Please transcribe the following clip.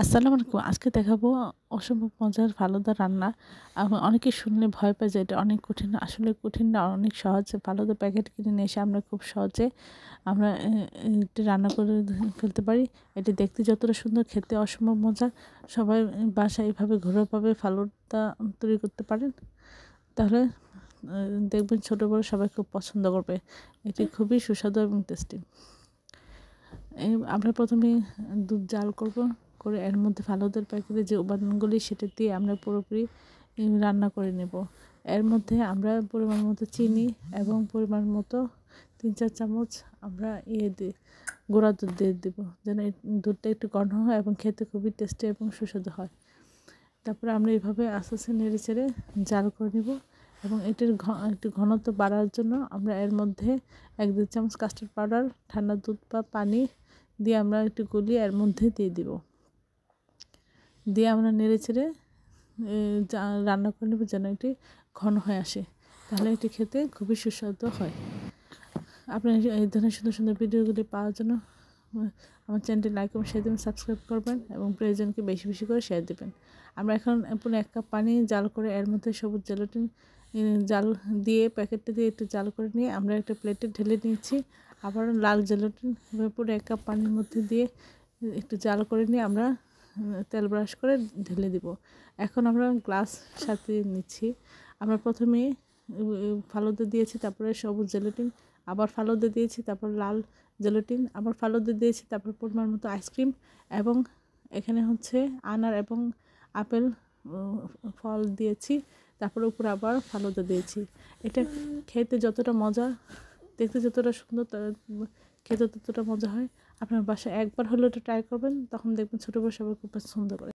আসসালামু আলাইকুম। আজকে দেখাবো অসম্ভব মজার ফালুদা রান্না। অনেকে শুনলে ভয় পায় যে এটা অনেক কঠিন। আসলে কঠিন না, অনেক সহজ। ফালুদা প্যাকেট কিনে নিয়ে এসে আমরা খুব সহজে আমরা এটি রান্না করে ফেলতে পারি। এটি দেখতে যতটা সুন্দর, খেতে অসম্ভব মজা। সবাই বাসায় এভাবে ঘরোয়াভাবে ফালুদা তৈরি করতে পারেন। তাহলে দেখবেন ছোট বড় সবাই খুব পছন্দ করবে। এটি খুবই সুস্বাদু এবং টেস্টি। আমরা প্রথমে দুধ জাল করব, করে এর মধ্যে ফালুদার প্যাকেটে যে উপাদানগুলি সেটা দিয়ে আমরা পুরোপুরি রান্না করে নেব। এর মধ্যে আমরা পরিমাণ মতো চিনি এবং পরিমাণ মতো 3-4 চামচ আমরা গুঁড়া দুধ দিয়ে দেবো, যেন এই দুধটা একটু ঘন হয় এবং খেতে খুবই টেস্টি এবং সুস্বাদু হয়। তারপরে আমরা এইভাবে আস্তে আস্তে নেড়ে চেড়ে জাল করে নেব এবং এটির একটু ঘনত্ব বাড়ার জন্য আমরা এর মধ্যে 1-2 চামচ কাস্টার্ড পাউডার, ঠান্ডা দুধ বা পানি দিয়ে আমরা একটু গলিয়ে এর মধ্যে দিয়ে দিব। দিয়ে আমরা নেড়ে চেড়ে রান্না করে নেব যেন এটি ঘন হয়ে আসে। তাহলে এটি খেতে খুবই সুস্বাদু হয়। আপনার এই ধরনের সুন্দর সুন্দর ভিডিওগুলি পাওয়ার জন্য আমার চ্যানেলটি লাইক এবং শেয়ার দেবেন, সাবস্ক্রাইব করবেন এবং প্রিয়জনকে বেশি বেশি করে শেয়ার দেবেন। আমরা এখন পুরো 1 কাপ পানি জাল করে এর মধ্যে সবুজ জেলাটিন জাল দিয়ে প্যাকেটটা দিয়ে একটু জাল করে নিয়ে আমরা একটা প্লেটে ঢেলে নিয়েছি। আবার লাল জেলাটিন পুরো 1 কাপ পানির মধ্যে দিয়ে একটু জাল করে নিয়ে আমরা তেল ব্রাশ করে ঢেলে দিব। এখন আমরা গ্লাস সাজিয়ে নিচ্ছি। আমরা প্রথমে ফালুদা দিয়েছি, তারপরে সবুজ জেলাটিন, আবার ফালুদা দিয়েছি, তারপর লাল জেলাটিন, আবার ফালুদা দিয়েছি, তারপর পরিমাণ মতো আইসক্রিম এবং এখানে হচ্ছে আনার এবং আপেল ফল দিয়েছি, তারপরে উপরে আবার ফালুদা দিয়েছি। এটা খেতে যতটা মজা, দেখতে যতটা সুন্দর, খেতে ততটা মজা হয়। আপনার বাসায় একবার হলেও এটা ট্রাই করবেন, তখন দেখবেন ছোটো বড় সবাই খুব পছন্দ করে।